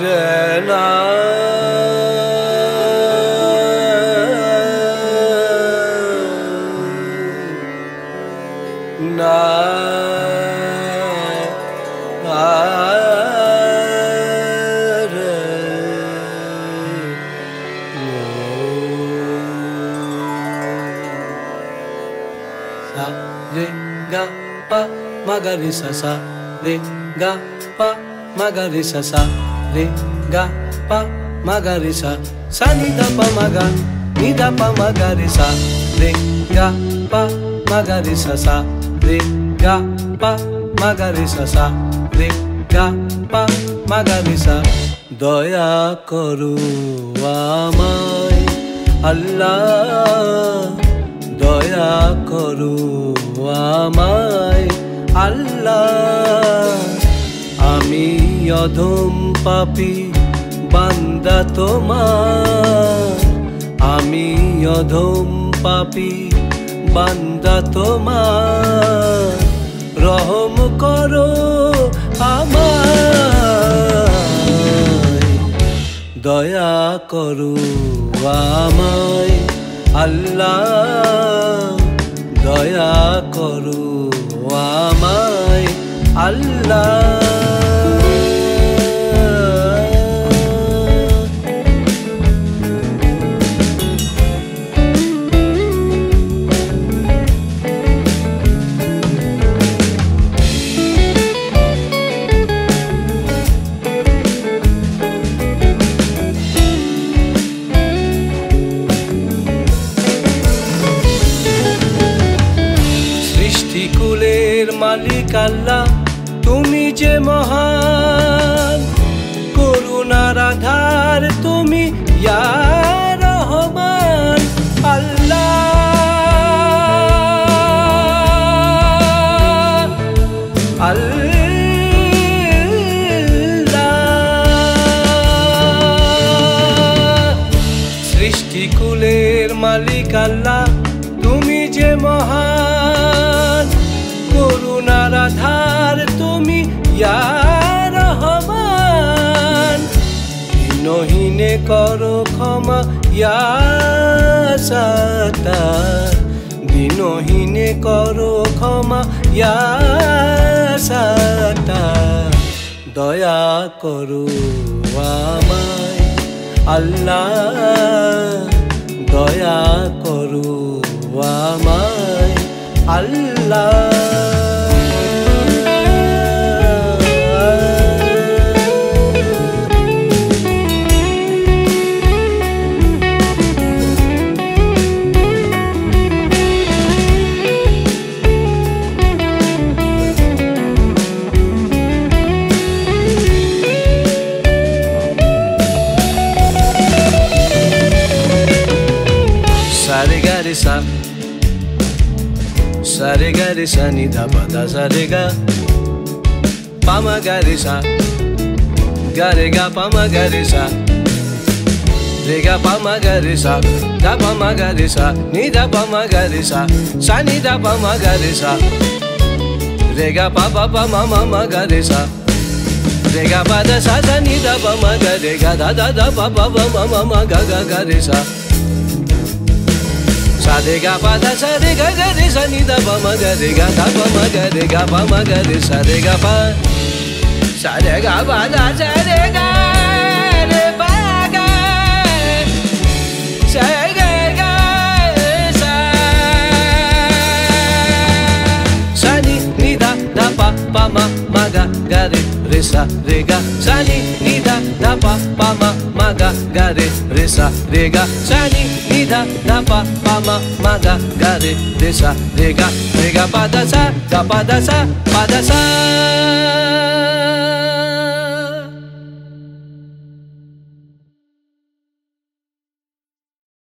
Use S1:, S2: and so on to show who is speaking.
S1: re na na re sa re ga pa ma ga re sa sa re ga pa ma ga re sa sa re ga pa ma ga re sa sa ni da pa ma ga ni da pa ma ga re sa re ga pa ma ga re sa sa re ga pa ma ga re sa sa re ga pa ma ga re sa দয়া করো আমায় আল্লাহ দয়া করো আমায় আল্লাহ আমি অধম পাপী বান্দা তোমার আমি অধম পাপী বান্দা তোমার রহম করো আমায় দয়া করো আমায় আল্লাহ দয়া করো আমায় আল্লাহ সৃষ্টিকুলের মালিক আল্লাহ তুমি যে মহান করুণার আধার তুমি ইয়া রহমান আল্লাহ আল্লাহ সৃষ্টিকুলের মালিক আল্লাহ তুমি যে মহান করুণার আধার তুমি ইয়া রহমান দিনহীনে করো ক্ষমা ইয়া সাত্তার দিনহীনে করো ক্ষমা ইয়া সাত্তার দয়া করো আমায় আল্লাহ দয়া করো আমায় আল্লাহ Sare ga re sa sare ga re sa ni da pa da sa re ga pa ma ga re sa pa ma ga re sa re ga pa ma ga re sa da pa ma ga re sa ni da pa ma ga re sa ni da pa ma ga re sa re ga pa ma ma ga re sa re ga pa da sa ni da pa ma ga re ga da pa ma ga re sa sa re ga pa da sa re ga re sa ni da pa ma ga re ga da pa ma ga re ga pa ma ga re sa re ga pa sa re ga pa da sa re ga re pa ga sa ga sa sa ni da pa ma ga re sa re ga sa ni da pa ma ga re sa re ga sa ni da pa ma ga re sa re ga pa da sa pa da sa